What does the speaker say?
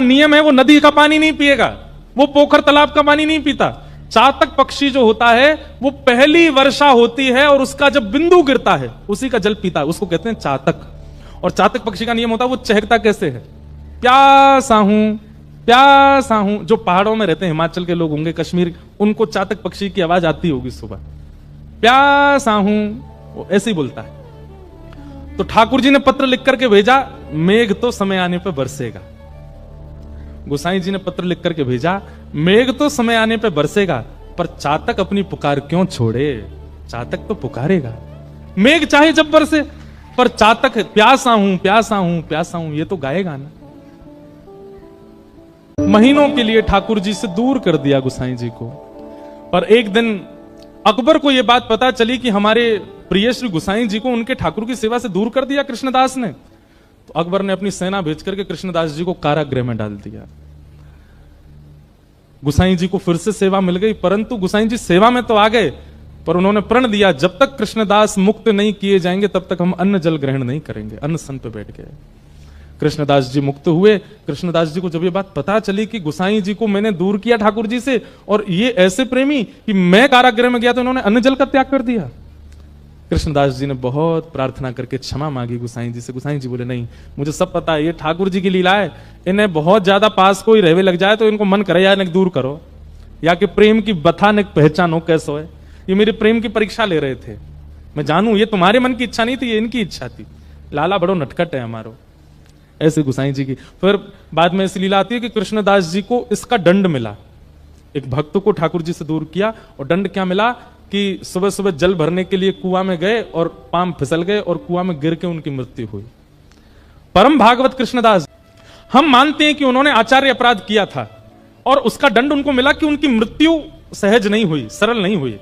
नियम है वो नदी का पानी नहीं पिएगा, वो पोखर तालाब का पानी नहीं पीता। चातक पक्षी जो होता है वो पहली वर्षा होती है और उसका जब बिंदु गिरता है उसी का जल पीता है, उसको कहते हैं चातक। और चातक पक्षी का नियम होता है वो चहकता कैसे है, प्यासा हूं प्यासा हूं। जो पहाड़ों में रहते हैं, हिमाचल के लोग होंगे, कश्मीर, उनको चातक पक्षी की आवाज आती होगी सुबह, प्यासा हूं, वो ऐसे ही बोलता है। तो ठाकुर जी ने पत्र लिख करके भेजा, मेघ तो समय आने पर बरसेगा। गोसाई जी ने पत्र लिख करके भेजा, मेघ तो समय आने पे बरसेगा, पर चातक अपनी पुकार क्यों छोड़े, चातक तो पुकारेगा। मेघ चाहे जब बरसे, पर चातक प्यासा हूं प्यासा हूं प्यासा हूं ये तो गाएगा ना। महीनों के लिए ठाकुर जी से दूर कर दिया गोसाई जी को। पर एक दिन अकबर को यह बात पता चली कि हमारे प्रिय श्री गोसाई जी को उनके ठाकुर की सेवा से दूर कर दिया कृष्णदास ने। तो अकबर ने अपनी सेना भेज करके कृष्णदास जी को कारागृह में डाल दिया। गोसाई जी को फिर से सेवा मिल गई, परंतु गोसाई जी सेवा में तो आ गए, पर उन्होंने प्रण दिया जब तक कृष्णदास मुक्त नहीं किए जाएंगे तब तक हम अन्न जल ग्रहण नहीं करेंगे। अन्न सन पे बैठ गए। कृष्णदास जी मुक्त हुए। कृष्णदास जी को जब ये बात पता चली कि गोसाई जी को मैंने दूर किया ठाकुर जी से, और ये ऐसे प्रेमी कि मैं कारागृह में गया तो इन्होंने अन्न जल का त्याग कर दिया। कृष्णदास जी ने बहुत प्रार्थना करके क्षमा मांगी गोसाई जी से। गोसाई जी बोले नहीं, मुझे सब पता है, ये ठाकुर जी की लीला है, इन्हें बहुत ज्यादा पास कोई रहवे लग जाए तो इनको मन करे या इन्हें दूर करो, या कि प्रेम की बथा ने पहचानो कैसो है। ये मेरे प्रेम की परीक्षा ले रहे थे, मैं जानू ये तुम्हारे मन की इच्छा नहीं थी, ये इनकी इच्छा थी। लाला बड़ो नटखट है हमारो, ऐसे गोसाई जी की। फिर बाद में ऐसी लीला आती है कि कृष्णदास जी को इसका दंड मिला। एक भक्त को ठाकुर जी से दूर किया और दंड क्या मिला कि सुबह सुबह जल भरने के लिए कुआं में गए और पांव फिसल गए और कुआं में गिर के उनकी मृत्यु हुई। परम भागवत कृष्णदास, हम मानते हैं कि उन्होंने आचार्य अपराध किया था और उसका दंड उनको मिला कि उनकी मृत्यु सहज नहीं हुई, सरल नहीं हुई।